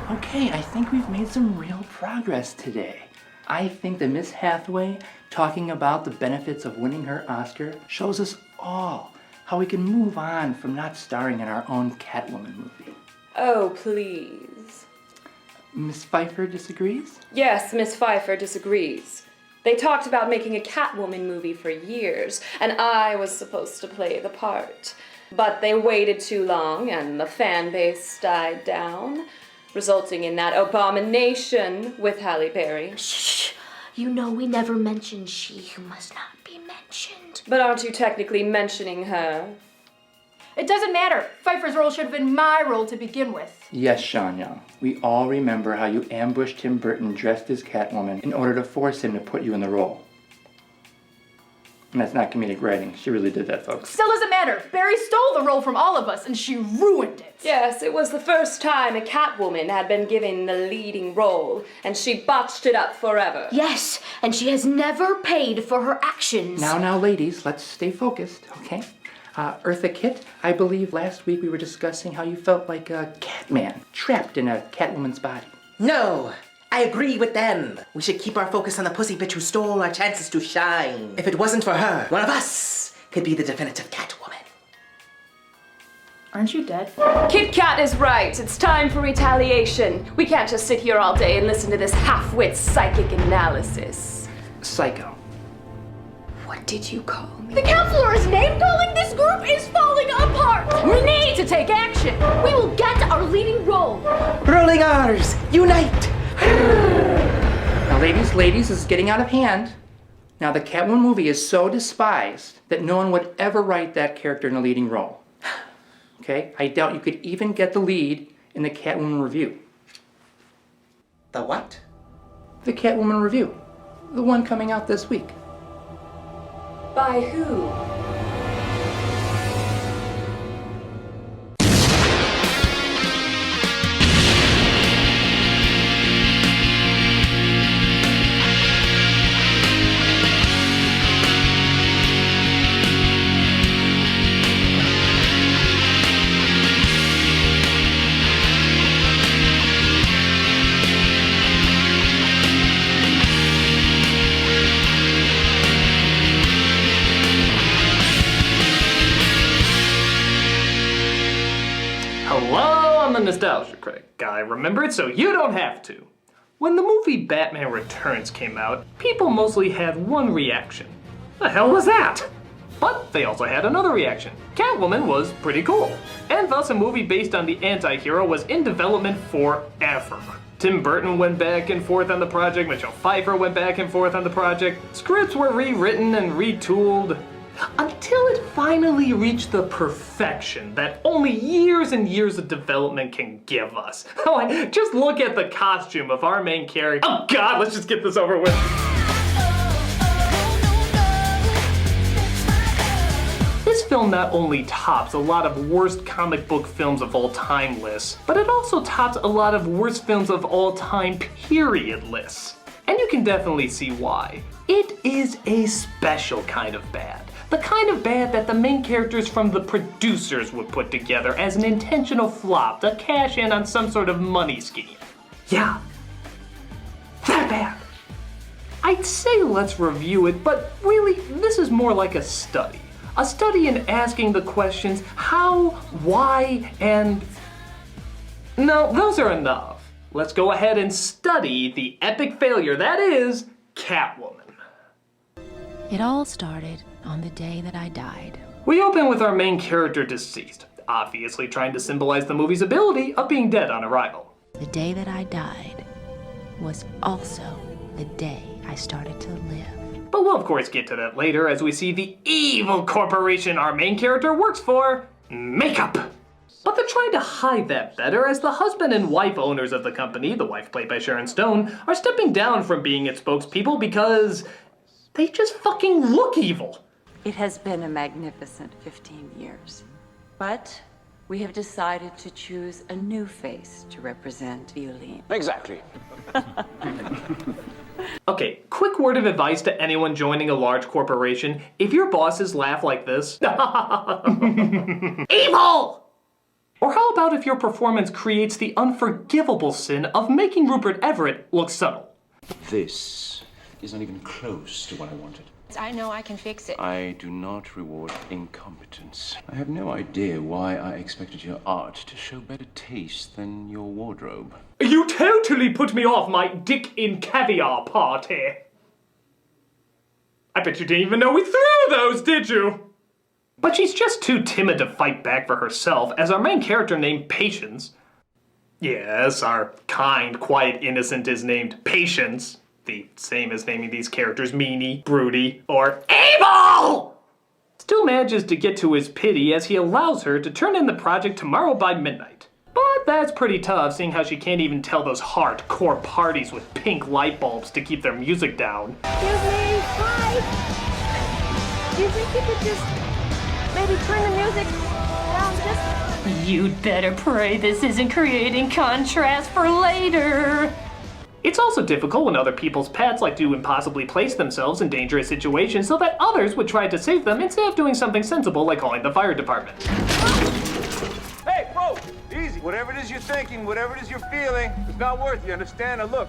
Okay, I think we've made some real progress today. I think that Miss Hathaway talking about the benefits of winning her Oscar shows us all how we can move on from not starring in our own Catwoman movie. Oh, please. Miss Pfeiffer disagrees? Yes, Miss Pfeiffer disagrees. They talked about making a Catwoman movie for years, and I was supposed to play the part. But they waited too long, and the fan base died down, resulting in that abomination with Halle Berry. Shh! You know we never mentioned she who must not be mentioned. But aren't you technically mentioning her? It doesn't matter. Pfeiffer's role should have been my role to begin with. Yes, Sean Young. We all remember how you ambushed Tim Burton dressed as Catwoman in order to force him to put you in the role. And that's not comedic writing. She really did that, folks. Still doesn't matter. Barry stole the role from all of us, and she ruined it. Yes, it was the first time a Catwoman had been given the leading role, and she botched it up forever. Yes, and she has never paid for her actions. Now, ladies, let's stay focused, okay? Eartha Kitt, I believe last week we were discussing how you felt like a Catman trapped in a Catwoman's body. No, I agree with them. We should keep our focus on the pussy bitch who stole our chances to shine. If it wasn't for her, one of us could be the definitive Catwoman. Aren't you dead? Kit Kat is right. It's time for retaliation. We can't just sit here all day and listen to this half-wit psychic analysis. Psycho. What did you call me? The counselor is name-calling. This group is falling apart. We need to take action. We will get our leading role. Rolling R's, unite! Now, ladies, this is getting out of hand. Now, the Catwoman movie is so despised that no one would ever write that character in the leading role. Okay? I doubt you could even get the lead in the Catwoman review. The what? The Catwoman review. The one coming out this week. By who? Hello, I'm the Nostalgia Critic. I remember it so you don't have to. When the movie Batman Returns came out, people mostly had one reaction. The hell was that? But they also had another reaction. Catwoman was pretty cool. And thus a movie based on the anti-hero was in development forever. Tim Burton went back and forth on the project, Michelle Pfeiffer went back and forth on the project, scripts were rewritten and retooled, until it finally reached the perfection that only years and years of development can give us. Like, just look at the costume of our main character. Oh God, let's just get this over with. This film not only tops a lot of worst comic book films of all time lists, but it also tops a lot of worst films of all time period lists. And you can definitely see why. It is a special kind of bad. The kind of bad that the main characters from the producers would put together as an intentional flop to cash in on some sort of money scheme. Yeah, that bad. I'd say let's review it, but really, this is more like a study. A study in asking the questions how, why, and... No, those are enough. Let's go ahead and study the epic failure that is Catwoman. It all started on the day that I died. We open with our main character deceased, obviously trying to symbolize the movie's ability of being dead on arrival. The day that I died was also the day I started to live. But we'll of course get to that later as we see the evil corporation our main character works for, Makeup. But they're trying to hide that better as the husband and wife owners of the company, the wife played by Sharon Stone, are stepping down from being its spokespeople because they just fucking look evil. It has been a magnificent 15 years, but we have decided to choose a new face to represent Violin. Exactly. Okay, quick word of advice to anyone joining a large corporation. If your bosses laugh like this, evil! Or how about if your performance creates the unforgivable sin of making Rupert Everett look subtle? This is not even close to what I wanted. I know I can fix it. I do not reward incompetence. I have no idea why I expected your art to show better taste than your wardrobe. You totally put me off my dick in caviar party. I bet you didn't even know we threw those, did you? But she's just too timid to fight back for herself, as our main character named Patience. Yes, our kind, quiet innocent is named Patience. The same as naming these characters Meanie, Broody, or Abel! Still manages to get to his pity as he allows her to turn in the project tomorrow by midnight. But that's pretty tough, seeing how she can't even tell those hardcore parties with pink light bulbs to keep their music down. Excuse me, hi. Do you think you could just maybe turn the music down just... You'd better pray this isn't creating contrast for later. It's also difficult when other people's pets like to impossibly place themselves in dangerous situations so that others would try to save them instead of doing something sensible like calling the fire department. Hey, bro, easy. Whatever it is you're thinking, whatever it is you're feeling, it's not worth it, you understand? Now look,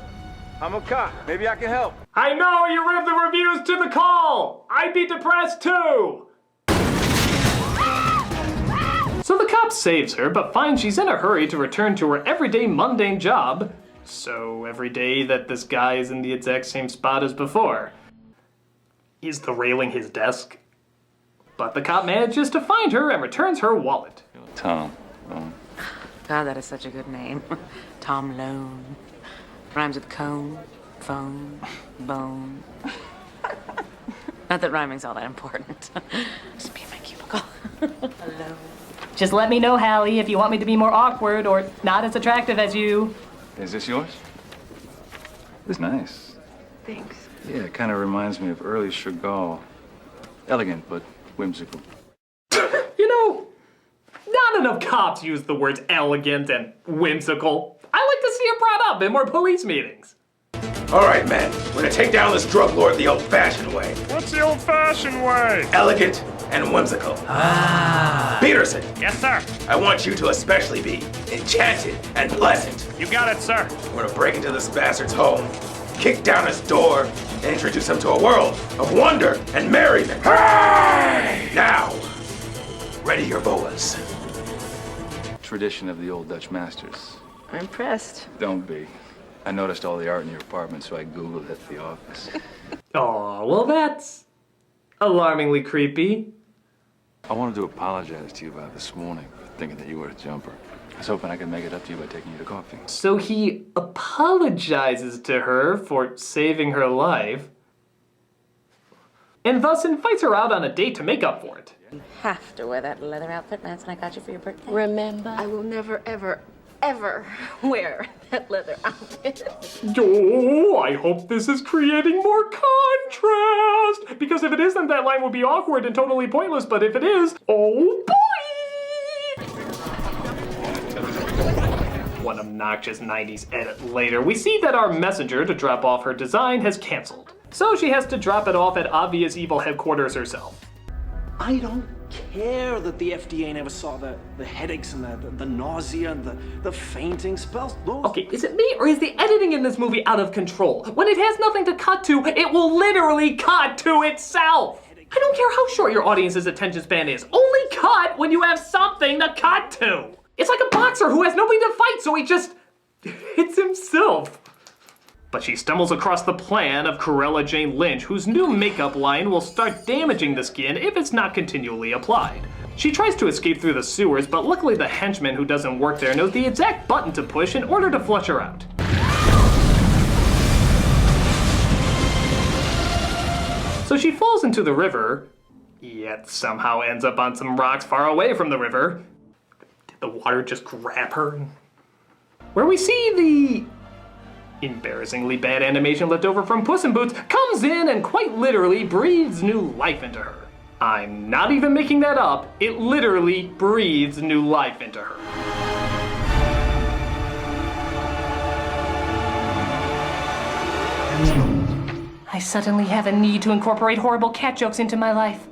I'm a cop. Maybe I can help. I know you read the reviews to the call! I'd be depressed too! So the cop saves her, but finds she's in a hurry to return to her everyday mundane job. So every day that this guy is in the exact same spot as before. Is the railing his desk? But the cop manages to find her and returns her wallet. Tom. God, that is such a good name. Tom Lone. Rhymes with cone, phone, bone. Not that rhyming's all that important. Just be in my cubicle. Hello. Just let me know, Hallie, if you want me to be more awkward or not as attractive as you. Is this yours? It's nice. Thanks. Yeah, it kind of reminds me of early Chagall. Elegant, but whimsical. You know, not enough cops use the words elegant and whimsical. I like to see it brought up in more police meetings. All right, men. We're gonna take down this drug lord the old-fashioned way. What's the old-fashioned way? Elegant and whimsical. Peterson. Yes, sir. I want you to especially be enchanted and pleasant. You got it, sir. We're gonna break into this bastard's home, kick down his door, and introduce him to a world of wonder and merriment. Hey! Now, ready your boas. Tradition of the old Dutch masters. I'm impressed. Don't be. I noticed all the art in your apartment, so I Googled it at the office. Aw, well that's alarmingly creepy. I wanted to apologize to you about this morning, thinking that you were a jumper. I was hoping I could make it up to you by taking you to coffee. So he apologizes to her for saving her life, and thus invites her out on a date to make up for it. You have to wear that leather outfit Lance and I got you for your birthday. Remember, I will never, ever, ever wear that leather outfit. Oh, I hope this is creating more contrast! Because if it isn't, that line will be awkward and totally pointless, but if it is, oh boy! One obnoxious 90s edit later, we see that our messenger to drop off her design has canceled. So she has to drop it off at obvious evil headquarters herself. I don't care that the FDA never saw the headaches and the nausea and the fainting spells. Those... Okay, is it me or is the editing in this movie out of control? When it has nothing to cut to, it will literally cut to itself. I don't care how short your audience's attention span is. Only cut when you have something to cut to. It's like a boxer who has nobody to fight, so he just hits himself. But she stumbles across the plan of Cruella Jane Lynch, whose new makeup line will start damaging the skin if it's not continually applied. She tries to escape through the sewers, but luckily the henchman who doesn't work there knows the exact button to push in order to flush her out. So she falls into the river, yet somehow ends up on some rocks far away from the river. Did the water just grab her? Where we see the embarrassingly bad animation left over from Puss in Boots comes in and quite literally breathes new life into her. I'm not even making that up. It literally breathes new life into her. I suddenly have a need to incorporate horrible cat jokes into my life.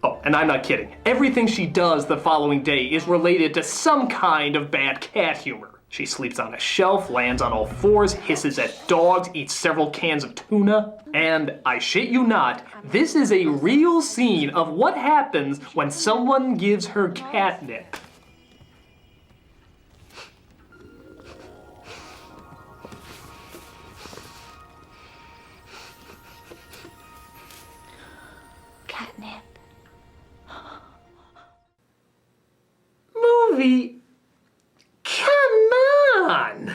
Oh, and I'm not kidding. Everything she does the following day is related to some kind of bad cat humor. She sleeps on a shelf, lands on all fours, hisses at dogs, eats several cans of tuna. And I shit you not, this is a real scene of what happens when someone gives her catnip. Catnip. Movie? Come on!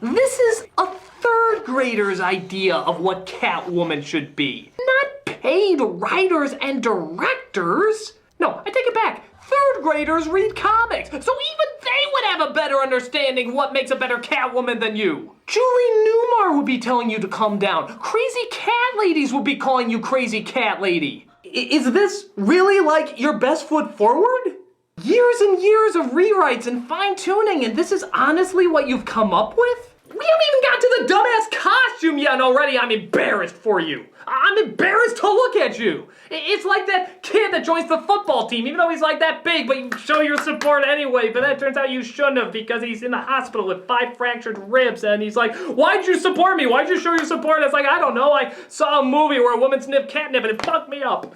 This is a third grader's idea of what Catwoman should be, not paid writers and directors. No, I take it back. Third graders read comics, so even they would have a better understanding what makes a better Catwoman than you. Julie Newmar would be telling you to calm down. Crazy cat ladies would be calling you crazy cat lady. Is this really like your best foot forward? Years and years of rewrites and fine-tuning, and this is honestly what you've come up with? We haven't even got to the dumbass costume yet, and already I'm embarrassed for you. I'm embarrassed to look at you. It's like that kid that joins the football team, even though he's like that big, but you show your support anyway, but that turns out you shouldn't have because he's in the hospital with 5 fractured ribs, and he's like, why'd you support me? Why'd you show your support? And it's like, I don't know, I saw a movie where a woman sniffed catnip and it fucked me up.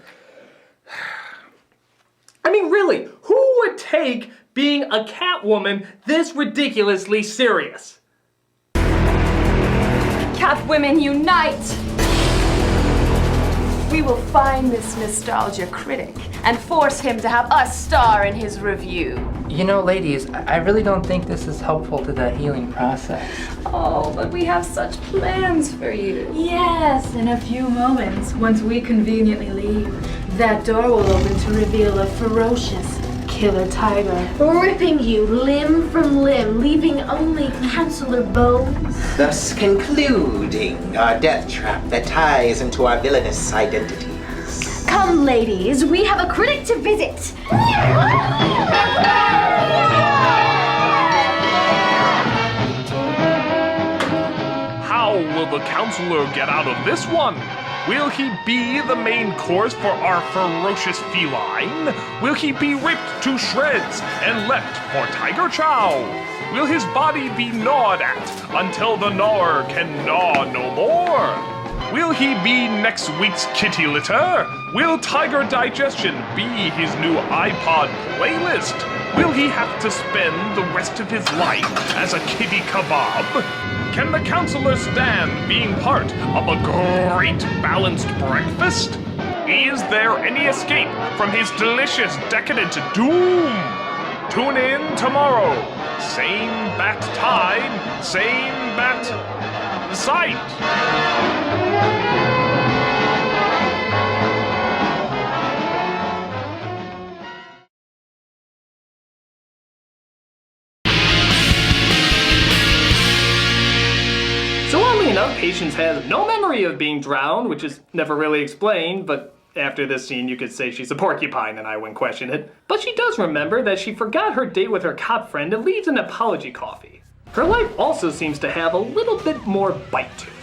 I mean, really, who would take being a Catwoman this ridiculously serious? Catwomen unite! We will find this nostalgia critic and force him to have us star in his review. You know, ladies, I really don't think this is helpful to the healing process. Oh, but we have such plans for you. Yes, in a few moments, once we conveniently leave, that door will open to reveal a ferocious killer tiger, ripping you limb from limb, leaving only canceller bones. Thus concluding our death trap that ties into our villainous identities. Come, ladies, we have a critic to visit. How will the counselor get out of this one? Will he be the main course for our ferocious feline? Will he be ripped to shreds and left for tiger chow? Will his body be gnawed at until the gnawer can gnaw no more? Will he be next week's kitty litter? Will Tiger Digestion be his new iPod playlist? Will he have to spend the rest of his life as a kitty kebab? Can the counselor stand being part of a great balanced breakfast? Is there any escape from his delicious decadent doom? Tune in tomorrow. Same bat time, same bat site. Enough, Patience has no memory of being drowned, which is never really explained, but after this scene you could say she's a porcupine and I wouldn't question it. But she does remember that she forgot her date with her cop friend and leaves an apology coffee. Her life also seems to have a little bit more bite to it.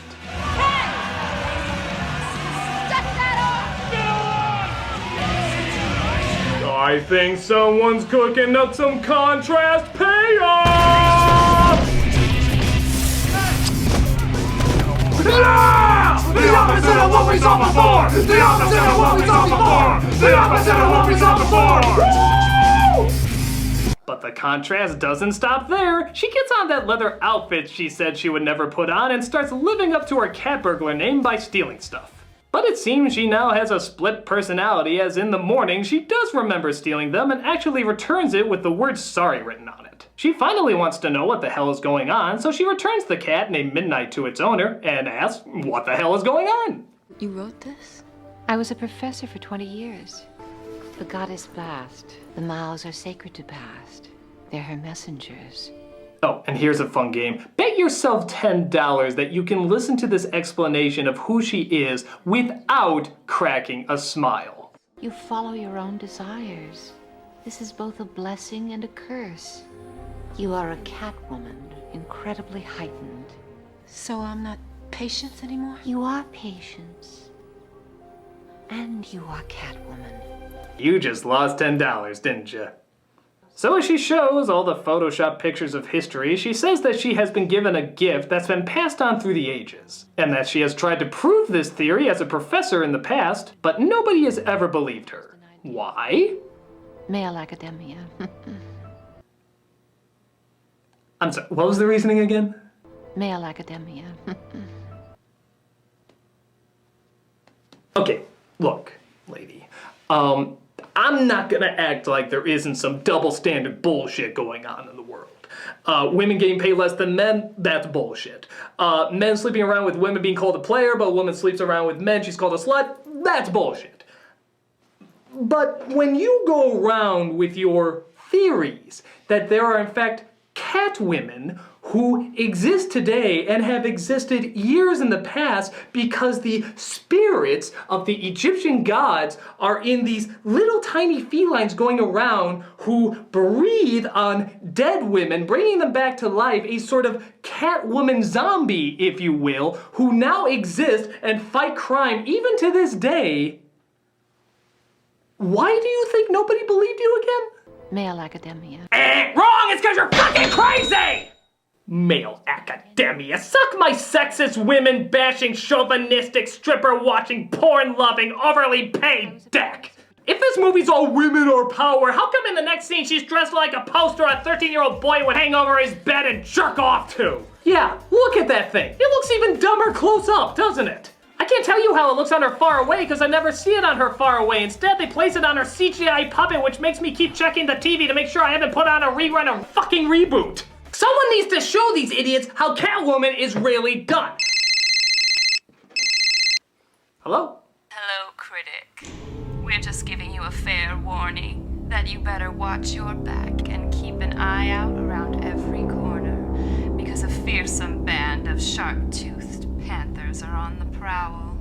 I think someone's cooking up some contrast payoff! The opposite of what we saw before! The opposite of what we saw before! The opposite of what we saw before! But the contrast doesn't stop there. She gets on that leather outfit she said she would never put on and starts living up to her cat burglar name by stealing stuff. But it seems she now has a split personality, as in the morning she does remember stealing them and actually returns it with the word sorry written on it. She finally wants to know what the hell is going on, so she returns the cat named Midnight to its owner and asks what the hell is going on. You wrote this? I was a professor for 20 years. The goddess Bast. The miles are sacred to Bast. They're her messengers. Oh, and here's a fun game. Bet yourself $10 that you can listen to this explanation of who she is without cracking a smile. You follow your own desires. This is both a blessing and a curse. You are a Catwoman, incredibly heightened. So I'm not Patience anymore? You are Patience. And you are Catwoman. You just lost $10, didn't you? So as she shows all the Photoshop pictures of history, she says that she has been given a gift that's been passed on through the ages, and that she has tried to prove this theory as a professor in the past, but nobody has ever believed her. Why? Male academia. I'm sorry, what was the reasoning again? Male academia. Okay, look, lady. I'm not gonna act like there isn't some double standard bullshit going on in the world. Women getting paid less than men, that's bullshit. Men sleeping around with women being called a player, but a woman sleeps around with men, she's called a slut, that's bullshit. But when you go around with your theories that there are in fact cat women who exist today and have existed years in the past because the spirits of the Egyptian gods are in these little tiny felines going around who breathe on dead women, bringing them back to life, a sort of cat woman zombie, if you will, who now exist and fight crime even to this day. Why do you think nobody believed you again? Male academia. Wrong! It's because you're fucking crazy! Male academia. Suck my sexist, women-bashing, chauvinistic, stripper-watching, porn-loving, overly paid dick! If this movie's all women are power, how come in the next scene she's dressed like a poster a 13-year-old boy would hang over his bed and jerk off to? Yeah, look at that thing. It looks even dumber close up, doesn't it? I can't tell you how it looks on her far away because I never see it on her far away. Instead, they place it on her CGI puppet, which makes me keep checking the TV to make sure I haven't put on a rerun or fucking reboot. Someone needs to show these idiots how Catwoman is really done. Hello? Hello, critic. We're just giving you a fair warning that you better watch your back and keep an eye out around every corner because a fearsome band of sharp-toothed panthers are on the prowl.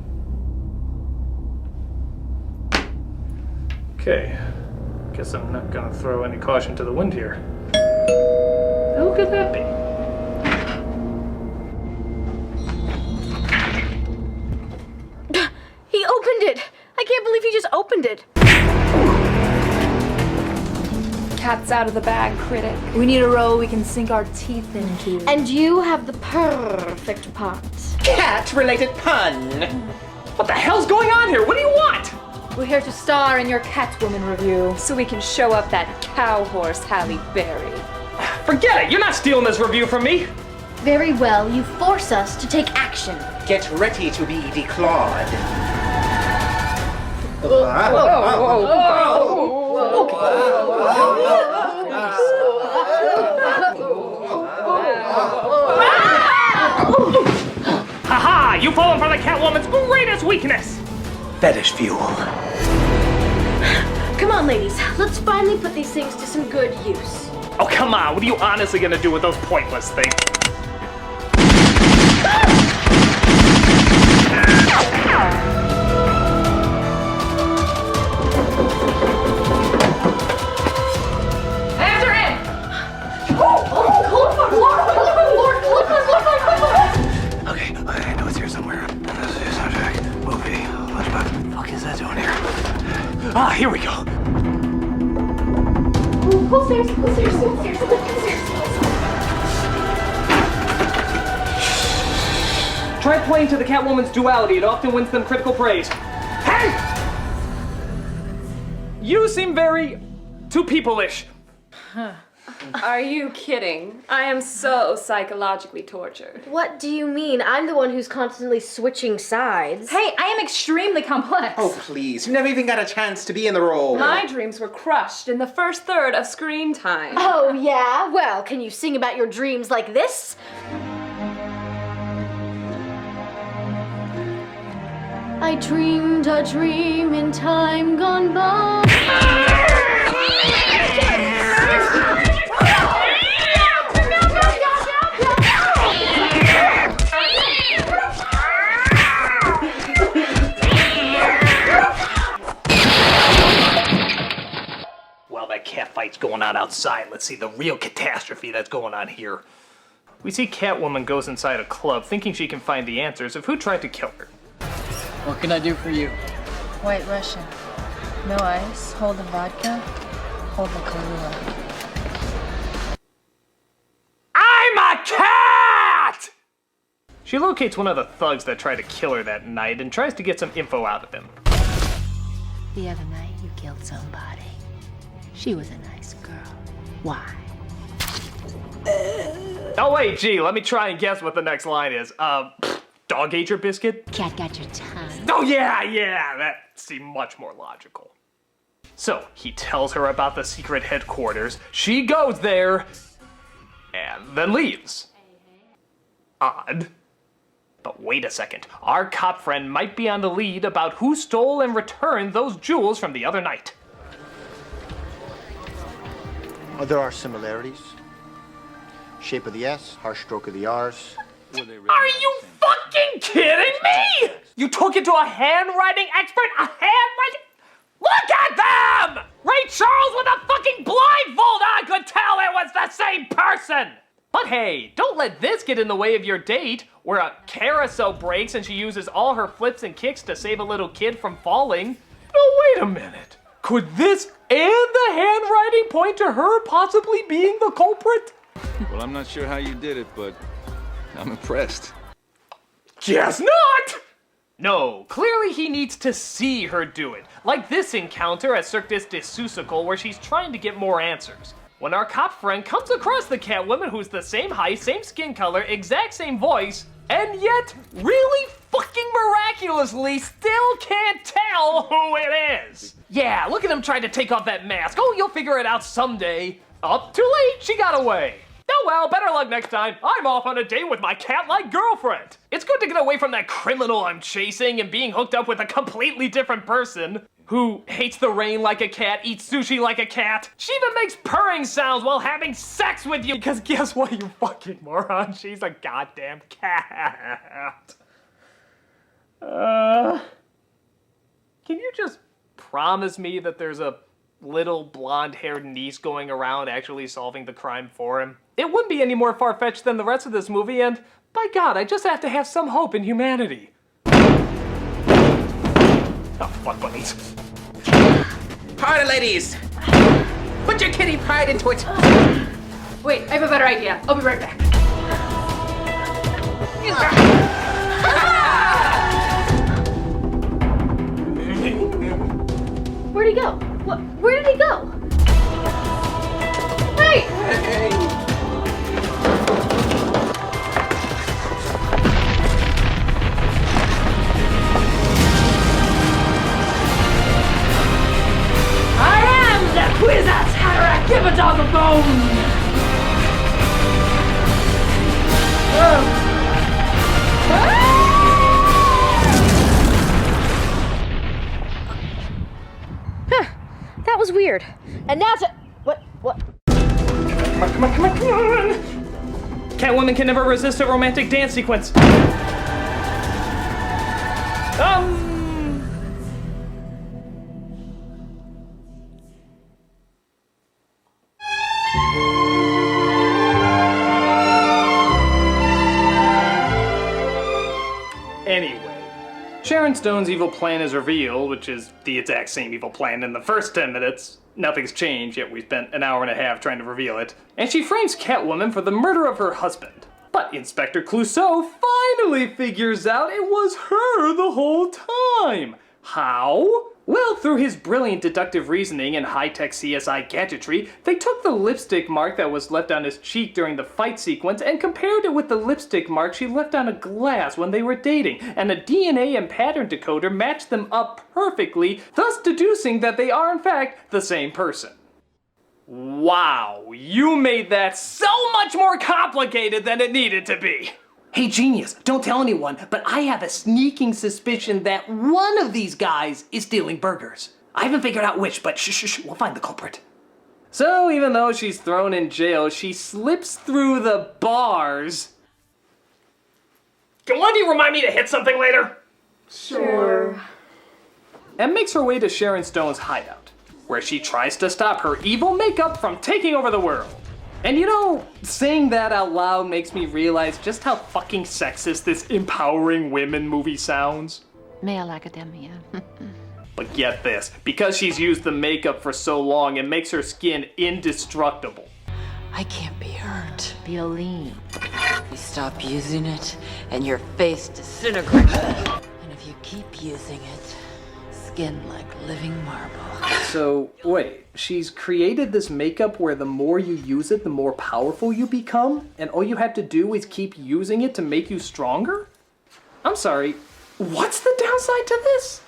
Okay. Guess I'm not gonna throw any caution to the wind here. Who could that be? He opened it! I can't believe he just opened it! Cat's out of the bag, critic. We need a role we can sink our teeth into. And you have the perfect part. Cat-related pun! What the hell's going on here? What do you want? We're here to star in your Catwoman review, so we can show up that cow horse Halle Berry. Forget it! You're not stealing this review from me! Very well, you force us to take action. Get ready to be declawed. Haha! You've fallen for the Catwoman's greatest weakness! Fetish fuel. Come on, ladies. Let's finally put these things to some good use. Oh, come on. What are you honestly gonna do with those pointless things? Hands are in! Okay, I know it's here somewhere. Soundtrack, movie, what the fuck is that doing here? Ah, here we go. Go upstairs, go upstairs, go upstairs, go upstairs. Try playing to the Catwoman's duality. It often wins them critical praise. Hey! You seem very too people-ish. Are you kidding? I am so psychologically tortured. What do you mean? I'm the one who's constantly switching sides. Hey, I am extremely complex. Oh, please. You never even got a chance to be in the role. My dreams were crushed in the first third of screen time. Oh, yeah? Well, can you sing about your dreams like this? I dreamed a dream in time gone by. Well, that cat fight's going on outside. Let's see the real catastrophe that's going on here. We see Catwoman goes inside a club thinking she can find the answers of who tried to kill her. What can I do for you? White Russian. No ice. Hold the vodka. Hold the Kahlua. I'm a cat! She locates one of the thugs that tried to kill her that night and tries to get some info out of him. The other night, you killed somebody. She was a nice girl. Why? Oh wait, gee, let me try and guess what the next line is. Dog ate your biscuit? Cat got your tongue. Oh yeah, that seemed much more logical. So, he tells her about the secret headquarters, she goes there, and then leaves. Odd. But wait a second, our cop friend might be on the lead about who stole and returned those jewels from the other night. There are similarities. Shape of the S, harsh stroke of the R's. Are you fucking kidding me? You took it to a handwriting expert? A handwriting? Look at them! Ray Charles with a fucking blindfold on could tell it was the same person! But hey, don't let this get in the way of your date, where a carousel breaks and she uses all her flips and kicks to save a little kid from falling. No, wait a minute. Could this and the handwriting point to her possibly being the culprit? Well, I'm not sure how you did it, but I'm impressed. Guess not! No, clearly he needs to see her do it. Like this encounter at Cirque du Soleil where she's trying to get more answers. When our cop friend comes across the Catwoman who's the same height, same skin color, exact same voice, and yet, really fucking miraculously, still can't tell who it is. Yeah, look at him trying to take off that mask. Oh, you'll figure it out someday. Up too late, she got away. Oh well, better luck next time. I'm off on a date with my cat-like girlfriend. It's good to get away from that criminal I'm chasing and being hooked up with a completely different person who hates the rain like a cat, eats sushi like a cat. She even makes purring sounds while having sex with you. Because guess what, you fucking moron? She's a goddamn cat. Can you just promise me that there's a little blonde-haired niece going around actually solving the crime for him? It wouldn't be any more far-fetched than the rest of this movie, and by God, I just have to have some hope in humanity. Oh, fuck bunnies. Harder, ladies! Put your kitty pride into it! Wait, I have a better idea. I'll be right back. Where'd he go? Where did he go? Hey! I am the Quizzat Hatterack! Give a dog a bone! That was weird. And now to... What? Come on. Catwoman can never resist a romantic dance sequence. Anyway, Sharon Stone's evil plan is revealed, which is the exact same evil plan in the first 10 minutes. Nothing's changed, yet we spent an hour and a half trying to reveal it. And she frames Catwoman for the murder of her husband. But Inspector Clouseau finally figures out it was her the whole time. How? Well, through his brilliant deductive reasoning and high-tech CSI gadgetry, they took the lipstick mark that was left on his cheek during the fight sequence and compared it with the lipstick mark she left on a glass when they were dating, and a DNA and pattern decoder matched them up perfectly, thus deducing that they are in fact the same person. Wow, you made that so much more complicated than it needed to be. Hey genius, don't tell anyone, but I have a sneaking suspicion that one of these guys is stealing burgers. I haven't figured out which, but shh, we'll find the culprit. So even though she's thrown in jail, she slips through the bars. Can one of you remind me to hit something later? Sure. And makes her way to Sharon Stone's hideout, where she tries to stop her evil makeup from taking over the world. And you know, saying that out loud makes me realize just how fucking sexist this empowering women movie sounds. Male academia. But get this, because she's used the makeup for so long, it makes her skin indestructible. I can't be hurt. Violin. You stop using it, and your face disintegrates. And if you keep using it, skin like living marble. So, wait, she's created this makeup where the more you use it, the more powerful you become? And all you have to do is keep using it to make you stronger? I'm sorry, what's the downside to this?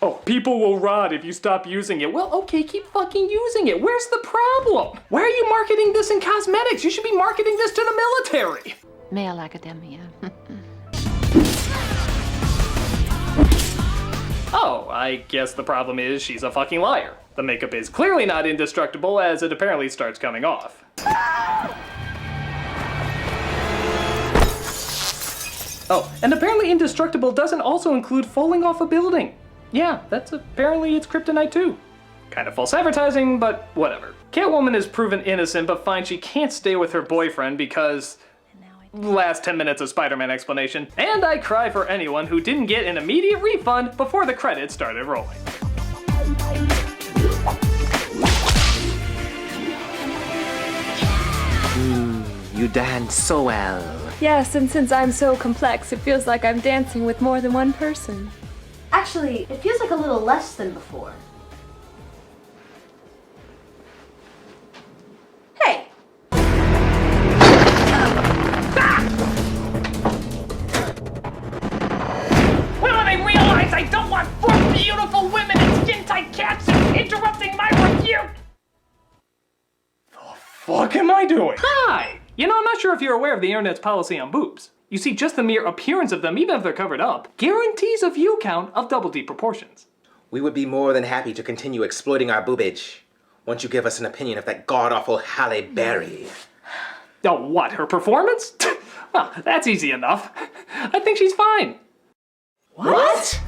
Oh, people will rot if you stop using it. Well, okay, keep fucking using it. Where's the problem? Why are you marketing this in cosmetics? You should be marketing this to the military. Male academia. Oh, I guess the problem is she's a fucking liar. The makeup is clearly not indestructible as it apparently starts coming off. Oh, and apparently indestructible doesn't also include falling off a building. Yeah, that's apparently its kryptonite too. Kind of false advertising, but whatever. Catwoman is proven innocent, but finds she can't stay with her boyfriend because... last 10 minutes of Spider-Man explanation. And I cry for anyone who didn't get an immediate refund before the credits started rolling. You dance so well. Yes, and since I'm so complex, it feels like I'm dancing with more than one person. Actually, it feels like a little less than before. Hey! When will they realize I don't want 4 beautiful women in skin-tight capsules interrupting my review? The fuck am I doing? Hi! You know, I'm not sure if you're aware of the internet's policy on boobs. You see, just the mere appearance of them, even if they're covered up, guarantees a view count of double D proportions. We would be more than happy to continue exploiting our boobage once you give us an opinion of that god-awful Halle Berry. Oh, what, her performance? Well, that's easy enough. I think she's fine. What?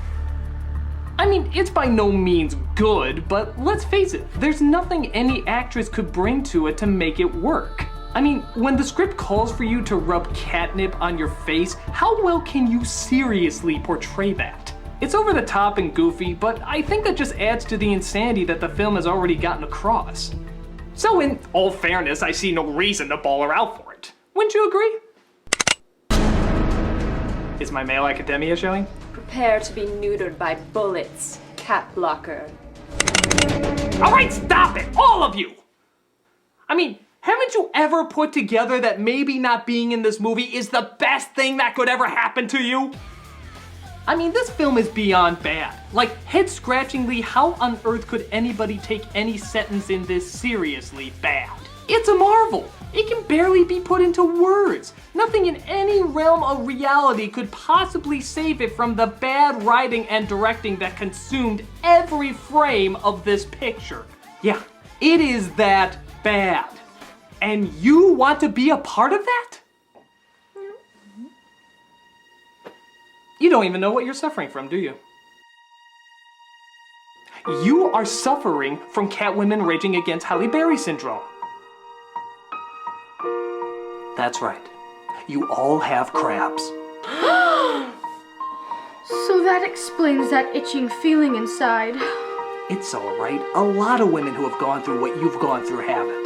I mean, it's by no means good, but let's face it, there's nothing any actress could bring to it to make it work. I mean, when the script calls for you to rub catnip on your face, how well can you seriously portray that? It's over the top and goofy, but I think that just adds to the insanity that the film has already gotten across. So in all fairness, I see no reason to ball her out for it. Wouldn't you agree? Is my male academia showing? Prepare to be neutered by bullets, cat blocker. Alright, stop it! All of you! I mean, haven't you ever put together that maybe not being in this movie is the best thing that could ever happen to you? I mean, this film is beyond bad. Like, head-scratchingly, how on earth could anybody take any sentence in this seriously bad? It's a marvel. It can barely be put into words. Nothing in any realm of reality could possibly save it from the bad writing and directing that consumed every frame of this picture. Yeah, it is that bad. And you want to be a part of that? You don't even know what you're suffering from, do you? You are suffering from Catwoman raging against Halle Berry syndrome. That's right. You all have crabs. So that explains that itching feeling inside. It's all right. A lot of women who have gone through what you've gone through have it.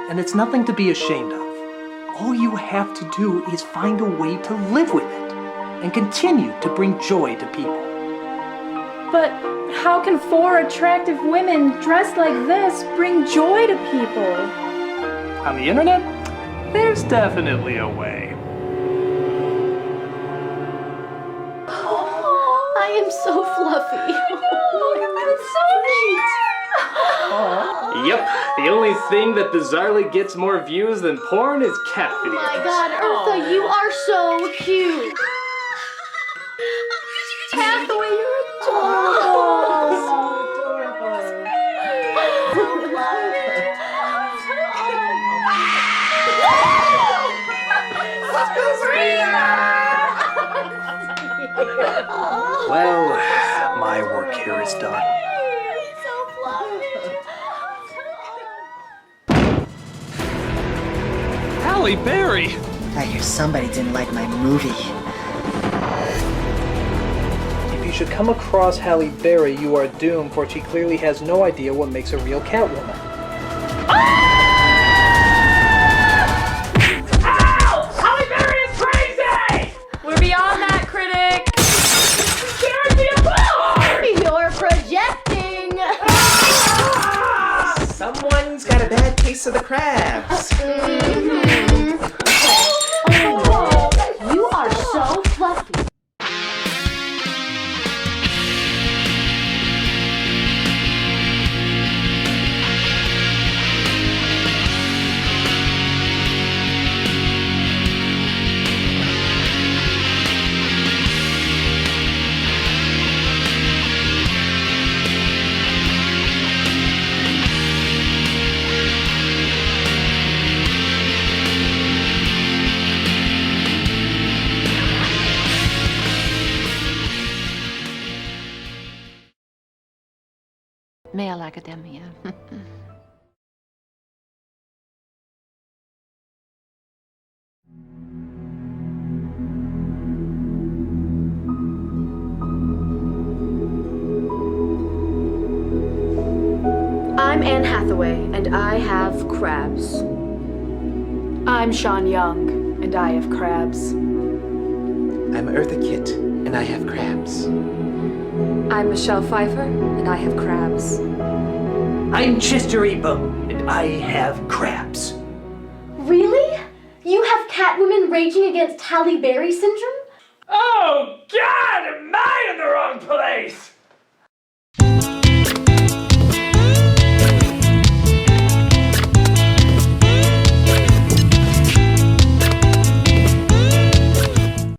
And it's nothing to be ashamed of. All you have to do is find a way to live with it and continue to bring joy to people. But how can 4 attractive women dressed like this bring joy to people? On the internet, there's definitely a way. Oh, I am so fluffy. Look at that, it's so neat. Yep, the only thing that bizarrely gets more views than porn is cat videos. Oh my god, Eartha, you are so cute. Hathaway, you're adorable. So Well, my work here is done. Halle Berry! I hear somebody didn't like my movie. If you should come across Halle Berry, you are doomed, for she clearly has no idea what makes a real Catwoman. Halle Berry is crazy! We're beyond that, critic! Scared me apart! You're projecting! Someone's got a bad case of the crabs. You are so fluffy. Male academia. I'm Anne Hathaway, and I have crabs. I'm Sean Young, and I have crabs. I'm Eartha Kitt, and I have crabs. I'm Michelle Pfeiffer, and I have crabs. I'm Chester Ebum, and I have crabs. Really? You have Catwoman raging against Halle Berry syndrome? Oh, God, am I in the wrong place?